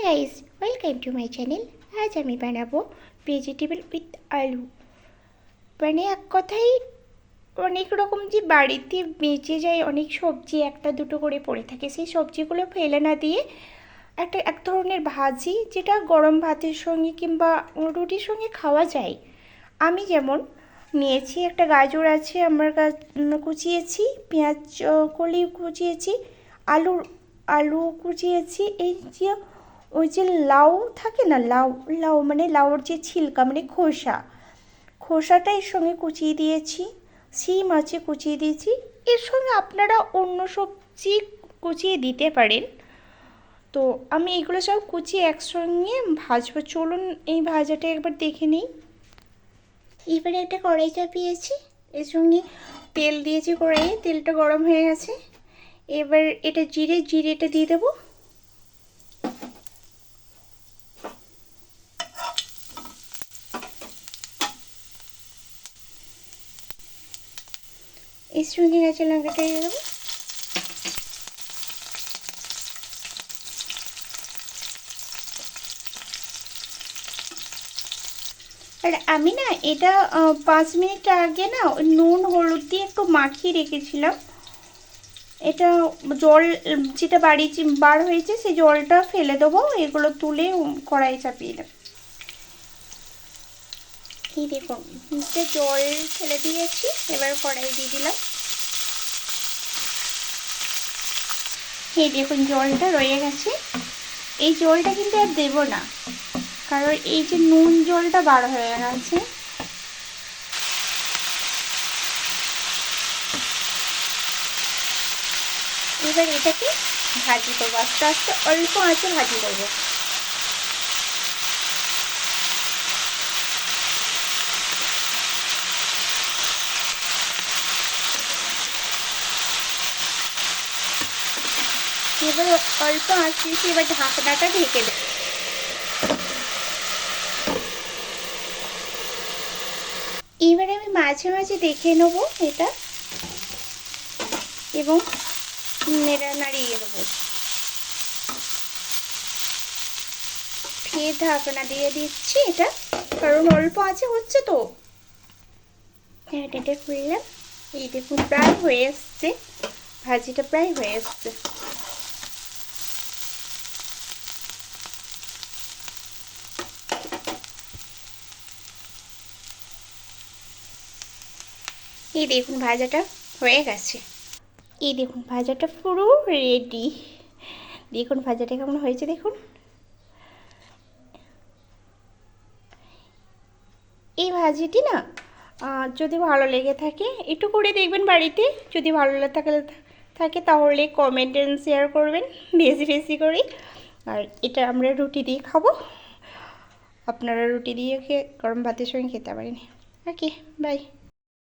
Guys, welcome to my channel. আজ আমি বানাবো ভেজিটেবল উইথ আলু। মানে এক কথায় অনেক রকম যে বাড়িতে বেঁচে যায় অনেক সবজি একটা দুটো করে পড়ে থাকে, সেই সবজিগুলো ফেলে না দিয়ে এক ধরনের ভাজি, যেটা গরম ভাতের সঙ্গে কিংবা রুটির সঙ্গে খাওয়া যায়। আমি যেমন নিয়েছি, একটা গাজর আছে আমার কুচিয়েছি, পেঁয়াজ কলি কুচিয়েছি, আলু আলু কুচিয়েছি, এই যে ওই যে লাউ থাকে না, লাউ লাউ মানে লাউর যে ছিলকা মানে খোসাটা এর সঙ্গে কুচিয়ে দিয়েছি, সিম আছে কুচিয়ে দিয়েছি। এর সঙ্গে আপনারা অন্য সবজি কুচিয়ে দিতে পারেন। তো আমি এগুলো সব কুচিয়ে একসঙ্গে ভাজবো। চলুন এই ভাজাটা একবার দেখে নিই। এবারে একটা কড়াই চাপিয়েছি, এর সঙ্গে তেল দিয়েছি কড়াইয়ে, তেলটা গরম হয়ে গেছে। এবার এটা জিরেটা দিয়ে দেবো। এর সঙ্গে কাঁচা লঙ্কাটা দিয়ে দেবো। আর আমি না এটা 5 মিনিট আগে না নুন হলুদ দিয়ে একটু মাখিয়ে রেখেছিলাম। এটা জল যেটা বার হয়েছে সেই জলটা ফেলে দেবো, এগুলো তুলে কড়াই চাপিয়ে দেবো। এই দেখুন, জল ফেলে দিয়েছি, এবার কড়াই দিয়ে দিলাম। এই দেখুন জলটা রয়ে গেছে। এই জলটা কিন্তু আর দেবো না, কারণ এই যে নুন জলটা বার হয়ে গেছে। এবার এটাকে ভাজি করবো, আস্তে আস্তে অল্প আঁচে ভাজি করবো। এবার অল্প আঁচ দিয়েছি, এবার ঢাকনাটা ঢেকে দেব। এবারে আমি মাঝে মাঝে দেখে নেবো এটা, এবং নেড়া নাড়িয়ে দেবো। ফের ঢাকনা দিয়ে দিচ্ছি এটা, কারণ অল্প আঁচে হচ্ছে তো। এটা খুললাম, এই দেখুন প্রায় হয়ে এসছে, ভাজিটা প্রায় হয়ে এসছে। এই দেখুন ভাজাটা হয়ে গেছে। এই দেখুন ভাজাটা পুরো রেডি। দেখুন ভাজাটা কেমন হয়েছে দেখুন। এই ভাজিটি না যদি ভালো লেগে থাকে একটু করে দেখবেন বাড়িতে, যদি ভালো থাকে তাহলে কমেন্ট এন্ড শেয়ার করবেন বেশি বেশি করে। আর এটা আমরা রুটি দিয়ে খাবো, আপনারা রুটি দিয়ে গরম ভাতের সঙ্গে খেতে পারেন। ওকে, বাই।